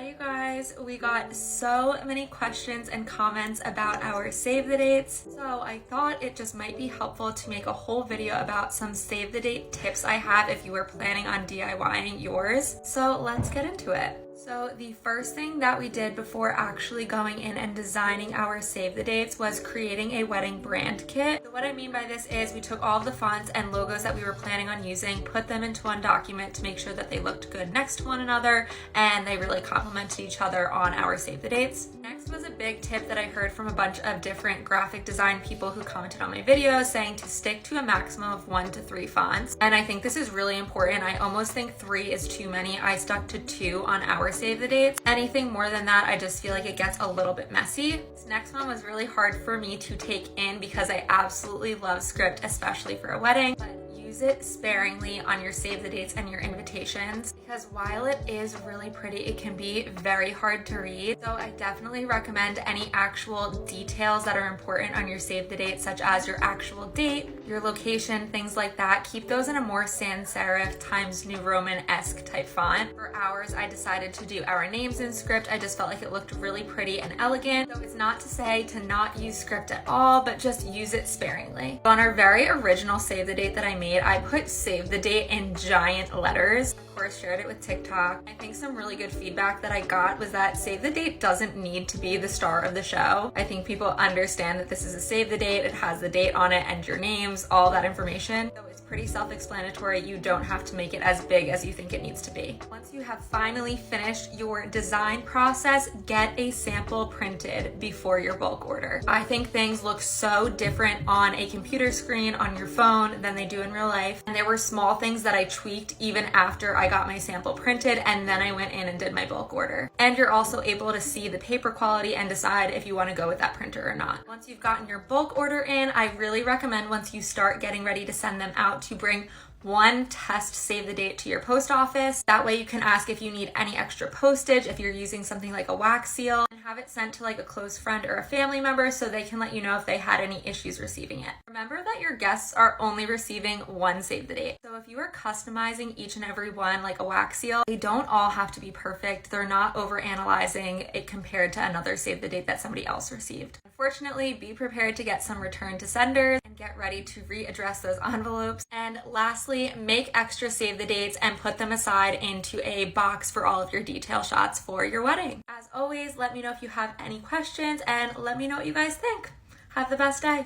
Hi you guys, we got so many questions and comments about our save the dates, so I thought it just might be helpful to make a whole video about some save the date tips I have if you were planning on DIYing yours. So let's get into it. So the first thing that we did before actually going in and designing our save the dates was creating a wedding brand kit. So what I mean by this is we took all of the fonts and logos that we were planning on using, put them into one document to make sure that they looked good next to one another and they really complemented each other on our save the dates. Next was a big tip that I heard from a bunch of different graphic design people who commented on my videos saying to stick to a maximum of 1 to 3 fonts. And I think this is really important. I almost think 3 is too many. I stuck to 2 on our save the dates. Anything more than that, I just feel like it gets a little bit messy. This next one was really hard for me to take in because I absolutely love script, especially for a wedding. But use it sparingly on your save the dates and your invitations because while it is really pretty, it can be very hard to read. So I definitely recommend any actual details that are important on your save the date, such as your actual date, your location, things like that. Keep those in a more sans serif Times New Roman-esque type font. For ours, I decided to do our names in script. I just felt like it looked really pretty and elegant. So it's not to say to not use script at all, but just use it sparingly. On our very original save the date that I made, I put save the date in giant letters. Of course, shared it with TikTok. I think some really good feedback that I got was that save the date doesn't need to be the star of the show. I think people understand that this is a save the date. It has the date on it and your names, all that information. So it's pretty self-explanatory. You don't have to make it as big as you think it needs to be. Once you have finally finished your design process, get a sample printed before your bulk order. I think things look so different on a computer screen, on your phone, than they do in real life. And there were small things that I tweaked even after I got my sample printed, and then I went in and did my bulk order. And you're also able to see the paper quality and decide if you want to go with that printer or not. Once you've gotten your bulk order in, I really recommend once you start getting ready to send them out to bring one test save the date to your post office. That way you can ask if you need any extra postage, if you're using something like a wax seal, and have it sent to like a close friend or a family member so they can let you know if they had any issues receiving it. Remember that your guests are only receiving one save the date. So if you are customizing each and every one like a wax seal, they don't all have to be perfect. They're not over analyzing it compared to another save the date that somebody else received. Unfortunately, be prepared to get some return to senders and get ready to readdress those envelopes. And lastly, make extra save the dates and put them aside into a box for all of your detail shots for your wedding. As always, let me know if you have any questions and let me know what you guys think. Have the best day.